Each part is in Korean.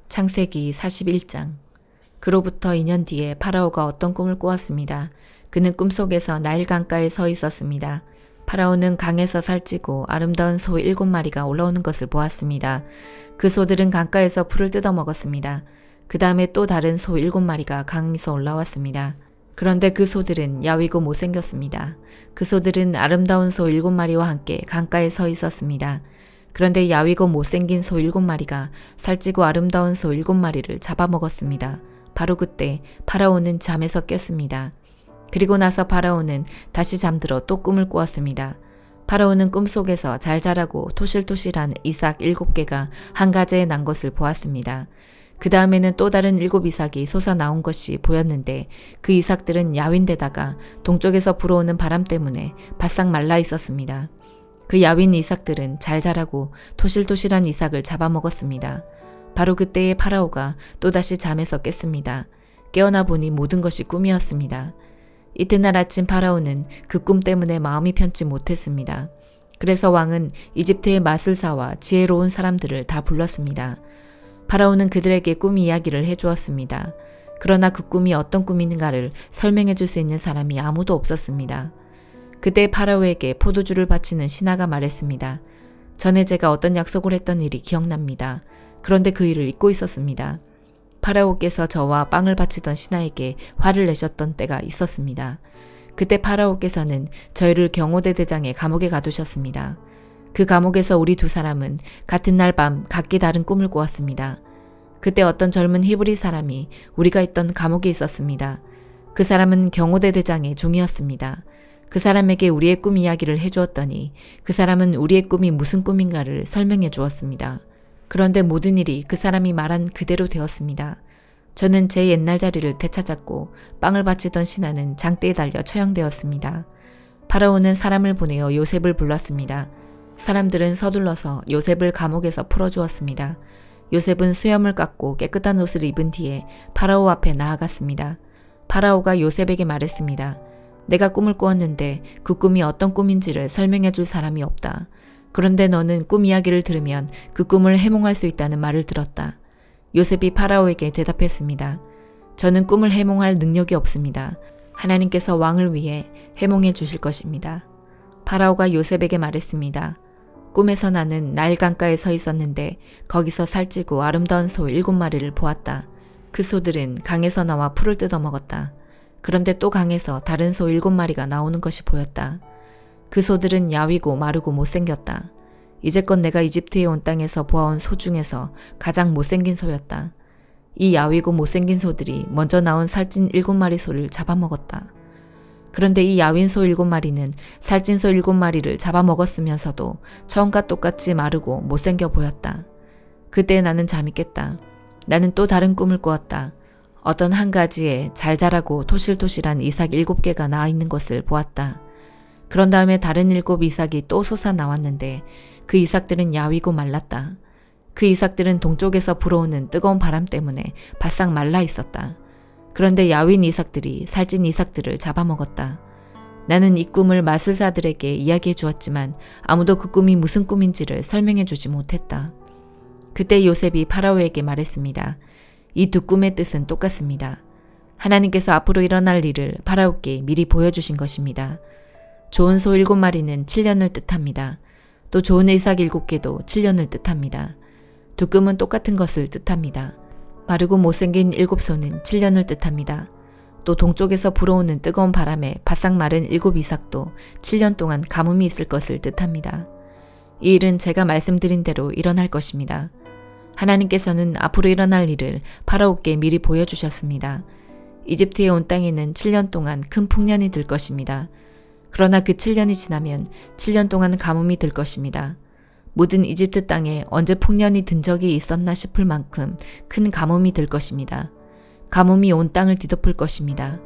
창세기 41장. 그로부터 2년 뒤에 파라오가 어떤 꿈을 꾸었습니다. 그는 꿈속에서 나일 강가에 서 있었습니다. 파라오는 강에서 살찌고 아름다운 소 7마리가 올라오는 것을 보았습니다. 그 소들은 강가에서 풀을 뜯어 먹었습니다. 그 다음에 또 다른 소 7마리가 강에서 올라왔습니다. 그런데 그 소들은 야위고 못생겼습니다. 그 소들은 아름다운 소 7마리와 함께 강가에 서 있었습니다. 그런데 야위고 못생긴 소 7마리가 살찌고 아름다운 소 7마리를 잡아먹었습니다. 바로 그때 파라오는 잠에서 깼습니다. 그리고 나서 파라오는 다시 잠들어 또 꿈을 꾸었습니다. 파라오는 꿈속에서 잘 자라고 토실토실한 이삭 7개가 한 가지에 난 것을 보았습니다. 그 다음에는 또 다른 7 이삭이 솟아나온 것이 보였는데 그 이삭들은 야윈데다가 동쪽에서 불어오는 바람 때문에 바싹 말라 있었습니다. 그 야윈 이삭들은 잘 자라고 토실토실한 이삭을 잡아먹었습니다. 바로 그때에 파라오가 또다시 잠에서 깼습니다. 깨어나 보니 모든 것이 꿈이었습니다. 이튿날 아침 파라오는 그 꿈 때문에 마음이 편치 못했습니다. 그래서 왕은 이집트의 마술사와 지혜로운 사람들을 다 불렀습니다. 파라오는 그들에게 꿈 이야기를 해주었습니다. 그러나 그 꿈이 어떤 꿈인가를 설명해 줄 수 있는 사람이 아무도 없었습니다. 그때 파라오에게 포도주를 바치는 신하가 말했습니다. 전에 제가 어떤 약속을 했던 일이 기억납니다. 그런데 그 일을 잊고 있었습니다. 파라오께서 저와 빵을 바치던 신하에게 화를 내셨던 때가 있었습니다. 그때 파라오께서는 저희를 경호대 대장의 감옥에 가두셨습니다. 그 감옥에서 우리 두 사람은 같은 날 밤 각기 다른 꿈을 꾸었습니다. 그때 어떤 젊은 히브리 사람이 우리가 있던 감옥에 있었습니다. 그 사람은 경호대 대장의 종이었습니다. 그 사람에게 우리의 꿈 이야기를 해주었더니 그 사람은 우리의 꿈이 무슨 꿈인가를 설명해 주었습니다. 그런데 모든 일이 그 사람이 말한 그대로 되었습니다. 저는 제 옛날 자리를 되찾았고 빵을 바치던 신하는 장대에 달려 처형되었습니다. 파라오는 사람을 보내어 요셉을 불렀습니다. 사람들은 서둘러서 요셉을 감옥에서 풀어주었습니다. 요셉은 수염을 깎고 깨끗한 옷을 입은 뒤에 파라오 앞에 나아갔습니다. 파라오가 요셉에게 말했습니다. 내가 꿈을 꾸었는데 그 꿈이 어떤 꿈인지를 설명해 줄 사람이 없다. 그런데 너는 꿈 이야기를 들으면 그 꿈을 해몽할 수 있다는 말을 들었다. 요셉이 파라오에게 대답했습니다. 저는 꿈을 해몽할 능력이 없습니다. 하나님께서 왕을 위해 해몽해 주실 것입니다. 파라오가 요셉에게 말했습니다. 꿈에서 나는 나일 강가에 서 있었는데 거기서 살찌고 아름다운 소 7마리를 보았다. 그 소들은 강에서 나와 풀을 뜯어 먹었다. 그런데 또 강에서 다른 소 7마리가 나오는 것이 보였다. 그 소들은 야위고 마르고 못생겼다. 이제껏 내가 이집트에 온 땅에서 보아온 소 중에서 가장 못생긴 소였다. 이 야위고 못생긴 소들이 먼저 나온 살찐 7마리 소를 잡아먹었다. 그런데 이 야윈 소 7마리는 살찐 소 7마리를 잡아먹었으면서도 처음과 똑같이 마르고 못생겨 보였다. 그때 나는 잠이 깼다. 나는 또 다른 꿈을 꾸었다. 어떤 한 가지에 잘 자라고 토실토실한 이삭 7개가 나와 있는 것을 보았다. 그런 다음에 다른 7 이삭이 또 솟아나왔는데 그 이삭들은 야위고 말랐다. 그 이삭들은 동쪽에서 불어오는 뜨거운 바람 때문에 바싹 말라 있었다. 그런데 야윈 이삭들이 살찐 이삭들을 잡아먹었다. 나는 이 꿈을 마술사들에게 이야기해 주었지만 아무도 그 꿈이 무슨 꿈인지를 설명해 주지 못했다. 그때 요셉이 파라오에게 말했습니다. 이 두 꿈의 뜻은 똑같습니다. 하나님께서 앞으로 일어날 일을 파라오께 미리 보여주신 것입니다. 좋은 소 7마리는 7년을 뜻합니다. 또 좋은 이삭 7개도 7년을 뜻합니다. 두 꿈은 똑같은 것을 뜻합니다. 마르고 못생긴 7소는 7년을 뜻합니다. 또 동쪽에서 불어오는 뜨거운 바람에 바싹 마른 7 이삭도 7년 동안 가뭄이 있을 것을 뜻합니다. 이 일은 제가 말씀드린 대로 일어날 것입니다. 하나님께서는 앞으로 일어날 일을 파라오께 미리 보여주셨습니다. 이집트에 온 땅에는 7년 동안 큰 풍년이 들 것입니다. 그러나 그 7년이 지나면 7년 동안 가뭄이 들 것입니다. 모든 이집트 땅에 언제 풍년이 든 적이 있었나 싶을 만큼 큰 가뭄이 들 것입니다. 가뭄이 온 땅을 뒤덮을 것입니다.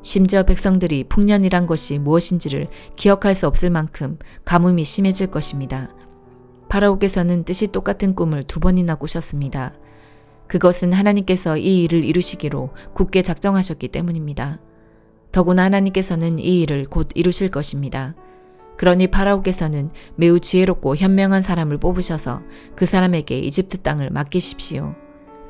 심지어 백성들이 풍년이란 것이 무엇인지를 기억할 수 없을 만큼 가뭄이 심해질 것입니다. 파라오께서는 뜻이 똑같은 꿈을 2번이나 꾸셨습니다. 그것은 하나님께서 이 일을 이루시기로 굳게 작정하셨기 때문입니다. 더구나 하나님께서는 이 일을 곧 이루실 것입니다. 그러니 파라오께서는 매우 지혜롭고 현명한 사람을 뽑으셔서 그 사람에게 이집트 땅을 맡기십시오.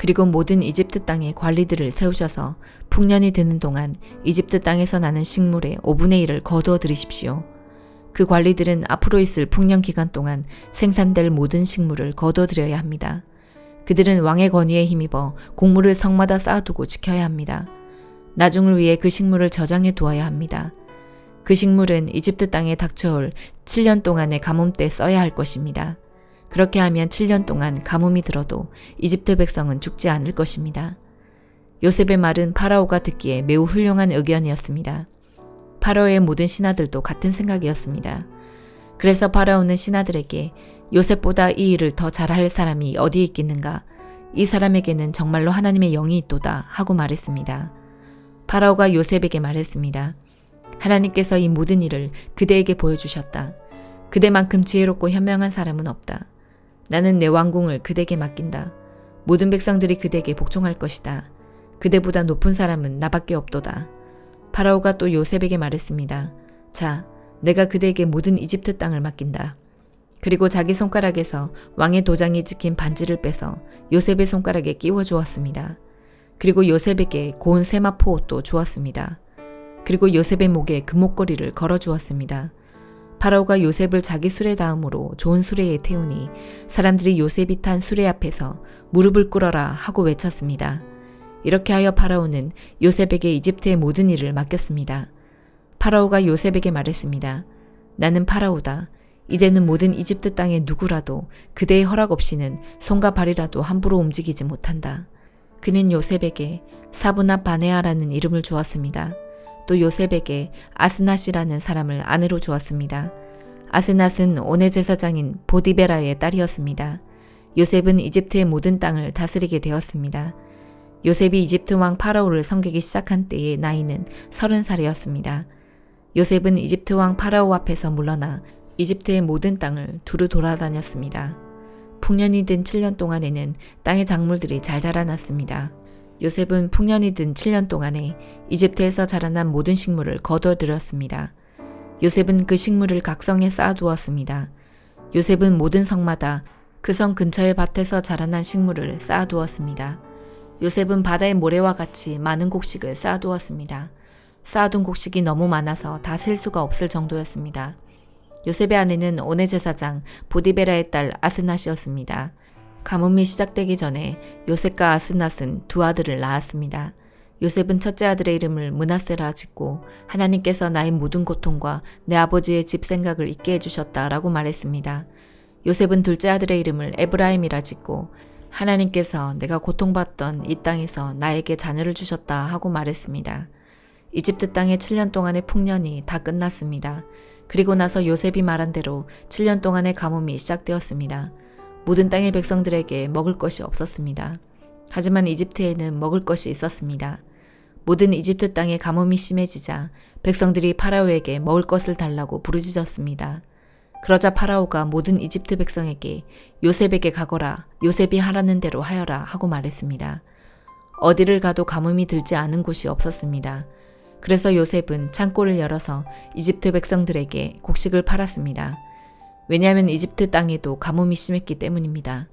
그리고 모든 이집트 땅에 관리들을 세우셔서 풍년이 드는 동안 이집트 땅에서 나는 식물의 5분의 1을 거두어 들이십시오. 그 관리들은 앞으로 있을 풍년 기간 동안 생산될 모든 식물을 거두어 들여야 합니다. 그들은 왕의 권위에 힘입어 곡물을 성마다 쌓아두고 지켜야 합니다. 나중을 위해 그 식물을 저장해 두어야 합니다. 그 식물은 이집트 땅에 닥쳐올 7년 동안의 가뭄 때 써야 할 것입니다. 그렇게 하면 7년 동안 가뭄이 들어도 이집트 백성은 죽지 않을 것입니다. 요셉의 말은 파라오가 듣기에 매우 훌륭한 의견이었습니다. 파라오의 모든 신하들도 같은 생각이었습니다. 그래서 파라오는 신하들에게 요셉보다 이 일을 더 잘할 사람이 어디에 있겠는가? 이 사람에게는 정말로 하나님의 영이 있도다 하고 말했습니다. 파라오가 요셉에게 말했습니다. 하나님께서 이 모든 일을 그대에게 보여주셨다. 그대만큼 지혜롭고 현명한 사람은 없다. 나는 내 왕궁을 그대에게 맡긴다. 모든 백성들이 그대에게 복종할 것이다. 그대보다 높은 사람은 나밖에 없도다. 파라오가 또 요셉에게 말했습니다. 자, 내가 그대에게 모든 이집트 땅을 맡긴다. 그리고 자기 손가락에서 왕의 도장이 찍힌 반지를 빼서 요셉의 손가락에 끼워 주었습니다. 그리고 요셉에게 고운 세마포 옷도 주었습니다. 그리고 요셉의 목에 금목걸이를 걸어 주었습니다. 파라오가 요셉을 자기 수레 다음으로 좋은 수레에 태우니 사람들이 요셉이 탄 수레 앞에서 무릎을 꿇어라 하고 외쳤습니다. 이렇게 하여 파라오는 요셉에게 이집트의 모든 일을 맡겼습니다. 파라오가 요셉에게 말했습니다. 나는 파라오다. 이제는 모든 이집트 땅의 누구라도 그대의 허락 없이는 손과 발이라도 함부로 움직이지 못한다. 그는 요셉에게 사브나 바네아라는 이름을 주었습니다. 또 요셉에게 아스낫이라는 사람을 아내로 주었습니다. 아스낫은 오네 제사장인 보디베라의 딸이었습니다. 요셉은 이집트의 모든 땅을 다스리게 되었습니다. 요셉이 이집트 왕 파라오를 섬기기 시작한 때의 나이는 30살이었습니다. 요셉은 이집트 왕 파라오 앞에서 물러나 이집트의 모든 땅을 두루 돌아다녔습니다. 풍년이 든 7년 동안에는 땅의 작물들이 잘 자라났습니다. 요셉은 풍년이 든 7년 동안에 이집트에서 자라난 모든 식물을 거둬들였습니다. 요셉은 그 식물을 각 성에 쌓아두었습니다. 요셉은 모든 성마다 그 성 근처의 밭에서 자라난 식물을 쌓아두었습니다. 요셉은 바다의 모래와 같이 많은 곡식을 쌓아두었습니다. 쌓아둔 곡식이 너무 많아서 다 셀 수가 없을 정도였습니다. 요셉의 아내는 오네 제사장 보디베라의 딸 아스낫이었습니다. 가뭄이 시작되기 전에 요셉과 아스낫은 두 아들을 낳았습니다. 요셉은 첫째 아들의 이름을 므낫세라 짓고 하나님께서 나의 모든 고통과 내 아버지의 집 생각을 잊게 해주셨다라고 말했습니다. 요셉은 둘째 아들의 이름을 에브라임이라 짓고 하나님께서 내가 고통받던 이 땅에서 나에게 자녀를 주셨다 하고 말했습니다. 이집트 땅의 7년 동안의 풍년이 다 끝났습니다. 그리고 나서 요셉이 말한 대로 7년 동안의 가뭄이 시작되었습니다. 모든 땅의 백성들에게 먹을 것이 없었습니다. 하지만 이집트에는 먹을 것이 있었습니다. 모든 이집트 땅의 가뭄이 심해지자 백성들이 파라오에게 먹을 것을 달라고 부르짖었습니다. 그러자 파라오가 모든 이집트 백성에게 요셉에게 가거라, 요셉이 하라는 대로 하여라 하고 말했습니다. 어디를 가도 가뭄이 들지 않은 곳이 없었습니다. 그래서 요셉은 창고를 열어서 이집트 백성들에게 곡식을 팔았습니다. 왜냐하면 이집트 땅에도 가뭄이 심했기 때문입니다.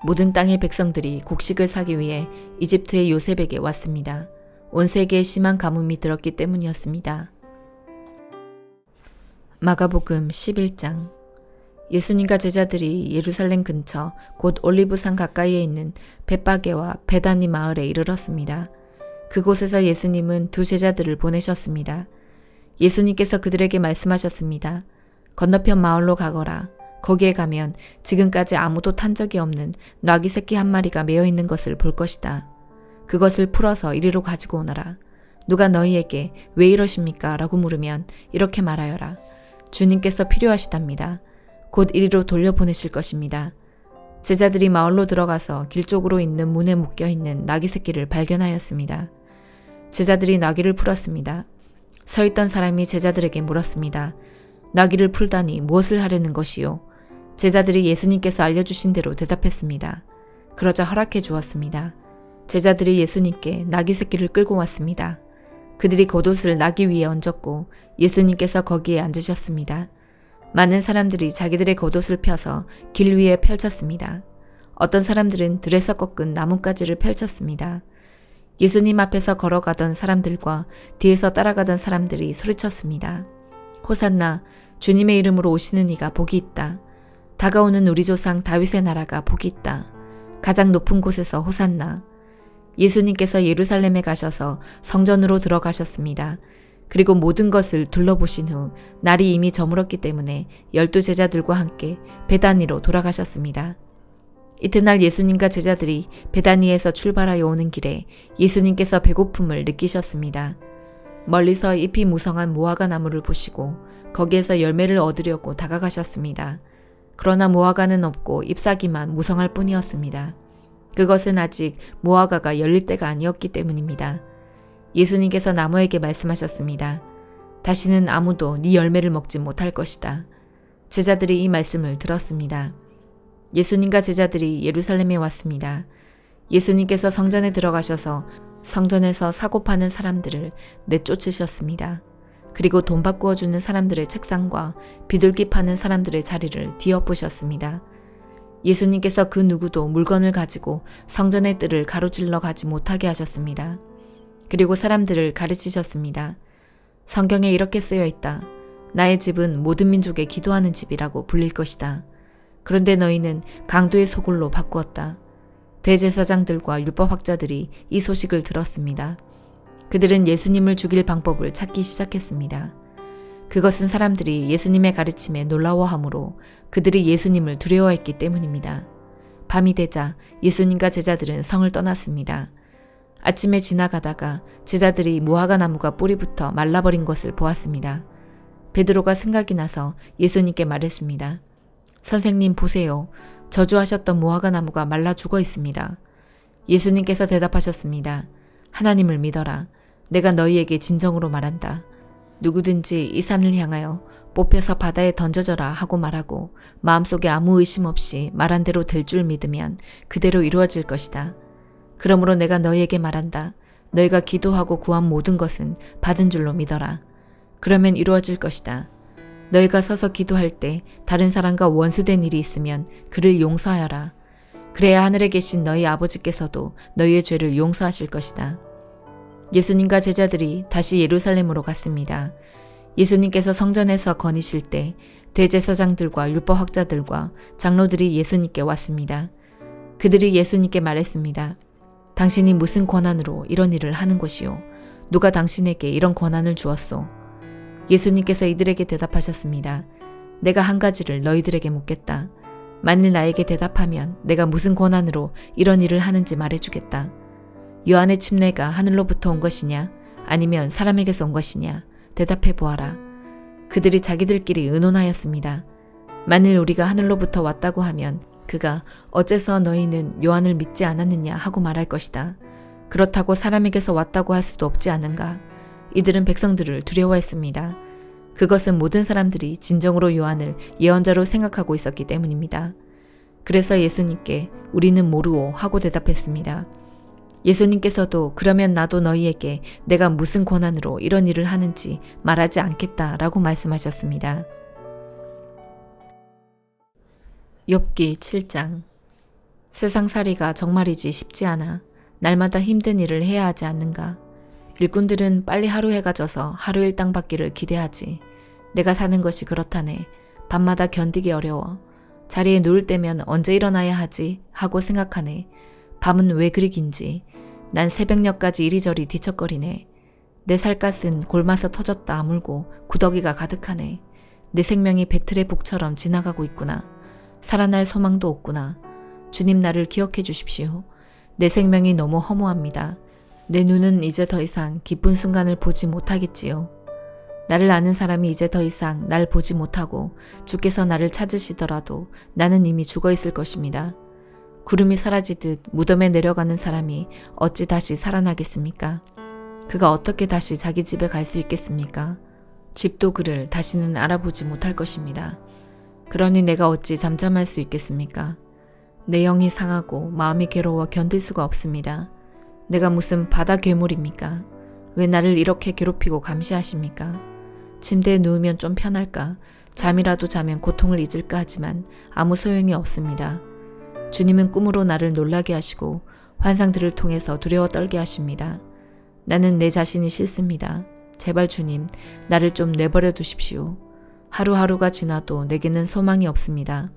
모든 땅의 백성들이 곡식을 사기 위해 이집트의 요셉에게 왔습니다. 온 세계에 심한 가뭄이 들었기 때문이었습니다. 마가복음 11장. 예수님과 제자들이 예루살렘 근처 곧 올리브산 가까이에 있는 벳바게와 베다니 마을에 이르렀습니다. 그곳에서 예수님은 두 제자들을 보내셨습니다. 예수님께서 그들에게 말씀하셨습니다. 건너편 마을로 가거라. 거기에 가면 지금까지 아무도 탄 적이 없는 나귀 새끼 한 마리가 메어 있는 것을 볼 것이다. 그것을 풀어서 이리로 가지고 오너라. 누가 너희에게 왜 이러십니까? 라고 물으면 이렇게 말하여라. 주님께서 필요하시답니다. 곧 이리로 돌려보내실 것입니다. 제자들이 마을로 들어가서 길 쪽으로 있는 문에 묶여있는 나귀 새끼를 발견하였습니다. 제자들이 나귀를 풀었습니다. 서 있던 사람이 제자들에게 물었습니다. 나귀를 풀다니 무엇을 하려는 것이요? 제자들이 예수님께서 알려주신 대로 대답했습니다. 그러자 허락해 주었습니다. 제자들이 예수님께 나귀 새끼를 끌고 왔습니다. 그들이 겉옷을 나귀 위에 얹었고 예수님께서 거기에 앉으셨습니다. 많은 사람들이 자기들의 겉옷을 펴서 길 위에 펼쳤습니다. 어떤 사람들은 들에서 꺾은 나뭇가지를 펼쳤습니다. 예수님 앞에서 걸어가던 사람들과 뒤에서 따라가던 사람들이 소리쳤습니다. 호산나, 주님의 이름으로 오시는 이가 복이 있다. 다가오는 우리 조상 다윗의 나라가 복이 있다. 가장 높은 곳에서 호산나. 예수님께서 예루살렘에 가셔서 성전으로 들어가셨습니다. 그리고 모든 것을 둘러보신 후 날이 이미 저물었기 때문에 12 제자들과 함께 베다니로 돌아가셨습니다. 이튿날 예수님과 제자들이 베다니에서 출발하여 오는 길에 예수님께서 배고픔을 느끼셨습니다. 멀리서 잎이 무성한 무화과 나무를 보시고 거기에서 열매를 얻으려고 다가가셨습니다. 그러나 무화과는 없고 잎사귀만 무성할 뿐이었습니다. 그것은 아직 무화과가 열릴 때가 아니었기 때문입니다. 예수님께서 나무에게 말씀하셨습니다. 다시는 아무도 네 열매를 먹지 못할 것이다. 제자들이 이 말씀을 들었습니다. 예수님과 제자들이 예루살렘에 왔습니다. 예수님께서 성전에 들어가셔서 성전에서 사고 파는 사람들을 내쫓으셨습니다. 그리고 돈 바꾸어 주는 사람들의 책상과 비둘기 파는 사람들의 자리를 뒤엎으셨습니다. 예수님께서 그 누구도 물건을 가지고 성전의 뜰을 가로질러 가지 못하게 하셨습니다. 그리고 사람들을 가르치셨습니다. 성경에 이렇게 쓰여 있다. 나의 집은 모든 민족의 기도하는 집이라고 불릴 것이다. 그런데 너희는 강도의 소굴로 바꾸었다. 대제사장들과 율법학자들이 이 소식을 들었습니다. 그들은 예수님을 죽일 방법을 찾기 시작했습니다. 그것은 사람들이 예수님의 가르침에 놀라워하므로 그들이 예수님을 두려워했기 때문입니다. 밤이 되자 예수님과 제자들은 성을 떠났습니다. 아침에 지나가다가 제자들이 무화과 나무가 뿌리부터 말라버린 것을 보았습니다. 베드로가 생각이 나서 예수님께 말했습니다. 선생님 보세요. 저주하셨던 무화과 나무가 말라 죽어 있습니다. 예수님께서 대답하셨습니다. 하나님을 믿어라. 내가 너희에게 진정으로 말한다. 누구든지 이 산을 향하여 뽑혀서 바다에 던져져라 하고 말하고 마음속에 아무 의심 없이 말한 대로 될 줄 믿으면 그대로 이루어질 것이다. 그러므로 내가 너희에게 말한다. 너희가 기도하고 구한 모든 것은 받은 줄로 믿어라. 그러면 이루어질 것이다. 너희가 서서 기도할 때 다른 사람과 원수된 일이 있으면 그를 용서하여라. 그래야 하늘에 계신 너희 아버지께서도 너희의 죄를 용서하실 것이다. 예수님과 제자들이 다시 예루살렘으로 갔습니다. 예수님께서 성전에서 거니실 때 대제사장들과 율법학자들과 장로들이 예수님께 왔습니다. 그들이 예수님께 말했습니다. 당신이 무슨 권한으로 이런 일을 하는 것이요? 누가 당신에게 이런 권한을 주었소? 예수님께서 이들에게 대답하셨습니다. 내가 한 가지를 너희들에게 묻겠다. 만일 나에게 대답하면 내가 무슨 권한으로 이런 일을 하는지 말해주겠다. 요한의 침례가 하늘로부터 온 것이냐? 아니면 사람에게서 온 것이냐? 대답해 보아라. 그들이 자기들끼리 의논하였습니다. 만일 우리가 하늘로부터 왔다고 하면 그가 어째서 너희는 요한을 믿지 않았느냐 하고 말할 것이다. 그렇다고 사람에게서 왔다고 할 수도 없지 않은가? 이들은 백성들을 두려워했습니다. 그것은 모든 사람들이 진정으로 요한을 예언자로 생각하고 있었기 때문입니다. 그래서 예수님께 우리는 모르오 하고 대답했습니다. 예수님께서도 그러면 나도 너희에게 내가 무슨 권한으로 이런 일을 하는지 말하지 않겠다라고 말씀하셨습니다. 욥기 7장. 세상살이가 정말이지 쉽지 않아. 날마다 힘든 일을 해야 하지 않는가. 일꾼들은 빨리 하루 해가 져서 하루 일당 받기를 기대하지. 내가 사는 것이 그렇다네. 밤마다 견디기 어려워. 자리에 누울 때면 언제 일어나야 하지 하고 생각하네. 밤은 왜 그리 긴지. 난 새벽녘까지 이리저리 뒤척거리네. 내 살갗은 골마서 터졌다 아물고 구더기가 가득하네. 내 생명이 배틀의 북처럼 지나가고 있구나. 살아날 소망도 없구나. 주님 나를 기억해 주십시오. 내 생명이 너무 허무합니다. 내 눈은 이제 더 이상 기쁜 순간을 보지 못하겠지요. 나를 아는 사람이 이제 더 이상 날 보지 못하고 주께서 나를 찾으시더라도 나는 이미 죽어 있을 것입니다. 구름이 사라지듯 무덤에 내려가는 사람이 어찌 다시 살아나겠습니까? 그가 어떻게 다시 자기 집에 갈 수 있겠습니까? 집도 그를 다시는 알아보지 못할 것입니다. 그러니 내가 어찌 잠잠할 수 있겠습니까? 내 영이 상하고 마음이 괴로워 견딜 수가 없습니다. 내가 무슨 바다 괴물입니까? 왜 나를 이렇게 괴롭히고 감시하십니까? 침대에 누우면 좀 편할까? 잠이라도 자면 고통을 잊을까 하지만 아무 소용이 없습니다. 주님은 꿈으로 나를 놀라게 하시고 환상들을 통해서 두려워 떨게 하십니다. 나는 내 자신이 싫습니다. 제발 주님, 나를 좀 내버려 두십시오. 하루하루가 지나도 내게는 소망이 없습니다.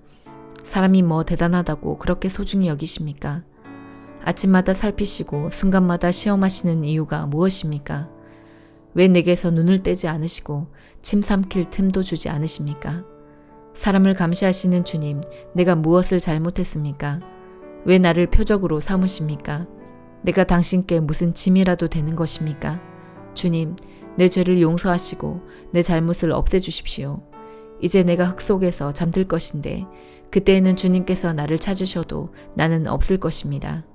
사람이 뭐 대단하다고 그렇게 소중히 여기십니까? 아침마다 살피시고 순간마다 시험하시는 이유가 무엇입니까? 왜 내게서 눈을 떼지 않으시고 침 삼킬 틈도 주지 않으십니까? 사람을 감시하시는 주님, 내가 무엇을 잘못했습니까? 왜 나를 표적으로 삼으십니까? 내가 당신께 무슨 짐이라도 되는 것입니까? 주님, 내 죄를 용서하시고 내 잘못을 없애주십시오. 이제 내가 흙 속에서 잠들 것인데 그때에는 주님께서 나를 찾으셔도 나는 없을 것입니다.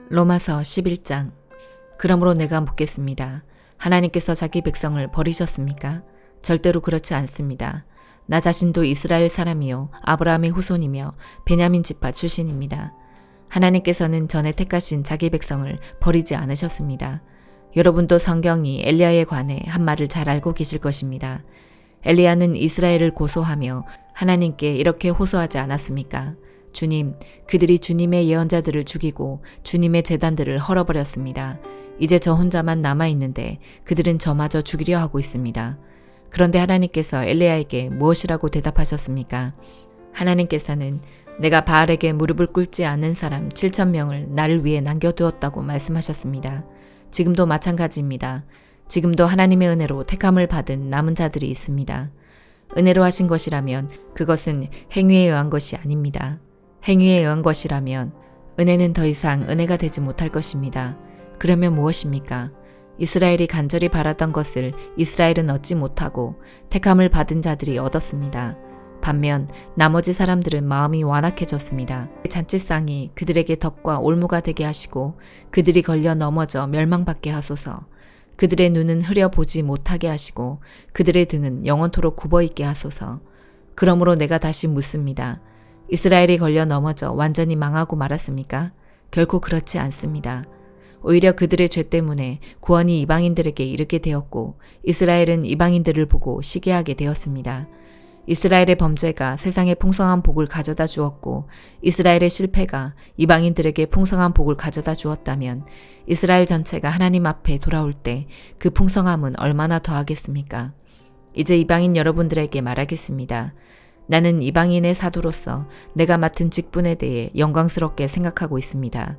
로마서 11장. 그러므로 내가 묻겠습니다. 하나님께서 자기 백성을 버리셨습니까? 절대로 그렇지 않습니다. 나 자신도 이스라엘 사람이요 아브라함의 후손이며 베냐민 지파 출신입니다. 하나님께서는 전에 택하신 자기 백성을 버리지 않으셨습니다. 여러분도 성경이 엘리야에 관해 한 말을 잘 알고 계실 것입니다. 엘리야는 이스라엘을 고소하며 하나님께 이렇게 호소하지 않았습니까? 주님, 그들이 주님의 예언자들을 죽이고 주님의 제단들을 헐어버렸습니다. 이제 저 혼자만 남아있는데 그들은 저마저 죽이려 하고 있습니다. 그런데 하나님께서 엘리야에게 무엇이라고 대답하셨습니까? 하나님께서는 내가 바알에게 무릎을 꿇지 않는 사람 7,000명을 나를 위해 남겨두었다고 말씀하셨습니다. 지금도 마찬가지입니다. 지금도 하나님의 은혜로 택함을 받은 남은 자들이 있습니다. 은혜로 하신 것이라면 그것은 행위에 의한 것이 아닙니다. 행위에 의한 것이라면 은혜는 더 이상 은혜가 되지 못할 것입니다. 그러면 무엇입니까? 이스라엘이 간절히 바랐던 것을 이스라엘은 얻지 못하고 택함을 받은 자들이 얻었습니다. 반면 나머지 사람들은 마음이 완악해졌습니다. 잔치상이 그들에게 덕과 올무가 되게 하시고 그들이 걸려 넘어져 멸망받게 하소서. 그들의 눈은 흐려보지 못하게 하시고 그들의 등은 영원토록 굽어있게 하소서. 그러므로 내가 다시 묻습니다. 이스라엘이 걸려 넘어져 완전히 망하고 말았습니까? 결코 그렇지 않습니다. 오히려 그들의 죄 때문에 구원이 이방인들에게 이르게 되었고 이스라엘은 이방인들을 보고 시기하게 되었습니다. 이스라엘의 범죄가 세상에 풍성한 복을 가져다 주었고 이스라엘의 실패가 이방인들에게 풍성한 복을 가져다 주었다면 이스라엘 전체가 하나님 앞에 돌아올 때 그 풍성함은 얼마나 더하겠습니까? 이제 이방인 여러분들에게 말하겠습니다. 나는 이방인의 사도로서 내가 맡은 직분에 대해 영광스럽게 생각하고 있습니다.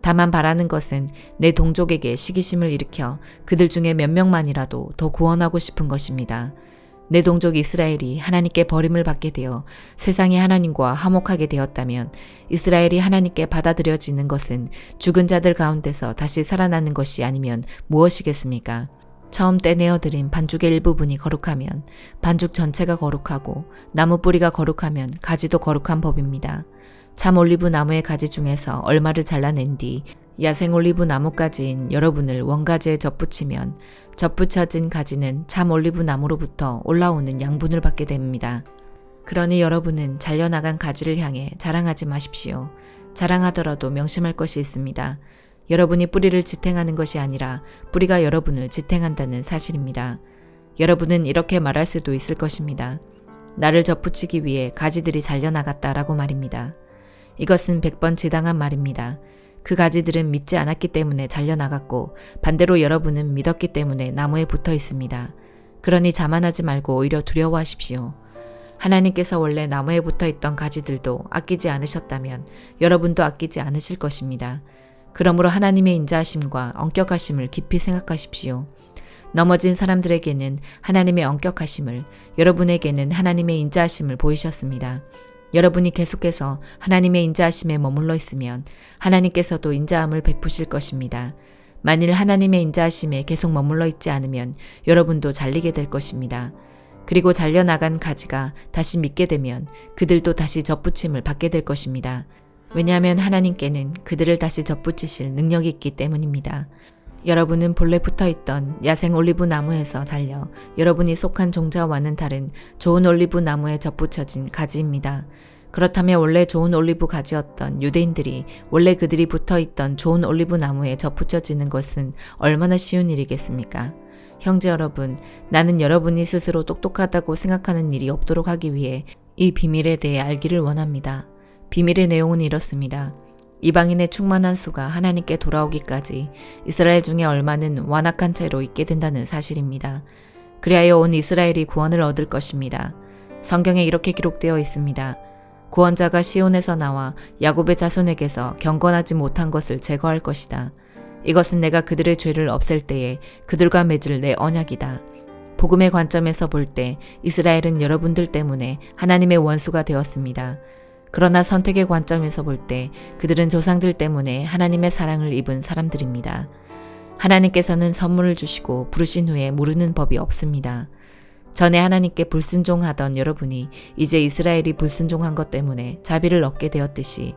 다만 바라는 것은 내 동족에게 시기심을 일으켜 그들 중에 몇 명만이라도 더 구원하고 싶은 것입니다. 내 동족 이스라엘이 하나님께 버림을 받게 되어 세상의 하나님과 화목하게 되었다면 이스라엘이 하나님께 받아들여지는 것은 죽은 자들 가운데서 다시 살아나는 것이 아니면 무엇이겠습니까? 처음 떼내어드린 반죽의 일부분이 거룩하면 반죽 전체가 거룩하고 나무 뿌리가 거룩하면 가지도 거룩한 법입니다. 참 올리브 나무의 가지 중에서 얼마를 잘라낸 뒤 야생 올리브 나무가지인 여러분을 원가지에 접붙이면 접붙여진 가지는 참 올리브 나무로부터 올라오는 양분을 받게 됩니다. 그러니 여러분은 잘려나간 가지를 향해 자랑하지 마십시오. 자랑하더라도 명심할 것이 있습니다. 여러분이 뿌리를 지탱하는 것이 아니라 뿌리가 여러분을 지탱한다는 사실입니다. 여러분은 이렇게 말할 수도 있을 것입니다. 나를 접붙이기 위해 가지들이 잘려나갔다라고 말입니다. 이것은 100번 지당한 말입니다. 그 가지들은 믿지 않았기 때문에 잘려나갔고 반대로 여러분은 믿었기 때문에 나무에 붙어 있습니다. 그러니 자만하지 말고 오히려 두려워하십시오. 하나님께서 원래 나무에 붙어 있던 가지들도 아끼지 않으셨다면 여러분도 아끼지 않으실 것입니다. 그러므로 하나님의 인자하심과 엄격하심을 깊이 생각하십시오. 넘어진 사람들에게는 하나님의 엄격하심을, 여러분에게는 하나님의 인자하심을 보이셨습니다. 여러분이 계속해서 하나님의 인자하심에 머물러 있으면 하나님께서도 인자함을 베푸실 것입니다. 만일 하나님의 인자하심에 계속 머물러 있지 않으면 여러분도 잘리게 될 것입니다. 그리고 잘려나간 가지가 다시 믿게 되면 그들도 다시 접붙임을 받게 될 것입니다. 왜냐하면 하나님께는 그들을 다시 접붙이실 능력이 있기 때문입니다. 여러분은 본래 붙어있던 야생 올리브 나무에서 잘려 여러분이 속한 종자와는 다른 좋은 올리브 나무에 접붙여진 가지입니다. 그렇다면 원래 좋은 올리브 가지였던 유대인들이 원래 그들이 붙어있던 좋은 올리브 나무에 접붙여지는 것은 얼마나 쉬운 일이겠습니까? 형제 여러분, 나는 여러분이 스스로 똑똑하다고 생각하는 일이 없도록 하기 위해 이 비밀에 대해 알기를 원합니다. 비밀의 내용은 이렇습니다. 이방인의 충만한 수가 하나님께 돌아오기까지 이스라엘 중에 얼마는 완악한 채로 있게 된다는 사실입니다. 그리하여 온 이스라엘이 구원을 얻을 것입니다. 성경에 이렇게 기록되어 있습니다. 구원자가 시온에서 나와 야곱의 자손에게서 경건하지 못한 것을 제거할 것이다. 이것은 내가 그들의 죄를 없앨 때에 그들과 맺을 내 언약이다. 복음의 관점에서 볼 때 이스라엘은 여러분들 때문에 하나님의 원수가 되었습니다. 그러나 선택의 관점에서 볼 때 그들은 조상들 때문에 하나님의 사랑을 입은 사람들입니다. 하나님께서는 선물을 주시고 부르신 후에 모르는 법이 없습니다. 전에 하나님께 불순종하던 여러분이 이제 이스라엘이 불순종한 것 때문에 자비를 얻게 되었듯이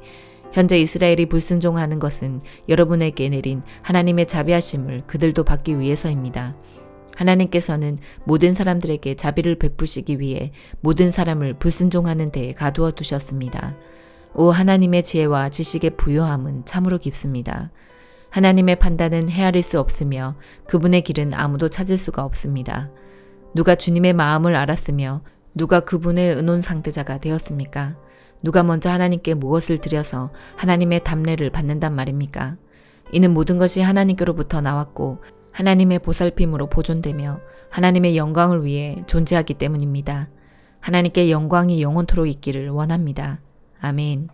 현재 이스라엘이 불순종하는 것은 여러분에게 내린 하나님의 자비하심을 그들도 받기 위해서입니다. 하나님께서는 모든 사람들에게 자비를 베푸시기 위해 모든 사람을 불순종하는 데에 가두어 두셨습니다. 오 하나님의 지혜와 지식의 부요함은 참으로 깊습니다. 하나님의 판단은 헤아릴 수 없으며 그분의 길은 아무도 찾을 수가 없습니다. 누가 주님의 마음을 알았으며 누가 그분의 의논 상대자가 되었습니까? 누가 먼저 하나님께 무엇을 드려서 하나님의 답례를 받는단 말입니까? 이는 모든 것이 하나님께로부터 나왔고 하나님의 보살핌으로 보존되며 하나님의 영광을 위해 존재하기 때문입니다. 하나님께 영광이 영원토록 있기를 원합니다. 아멘.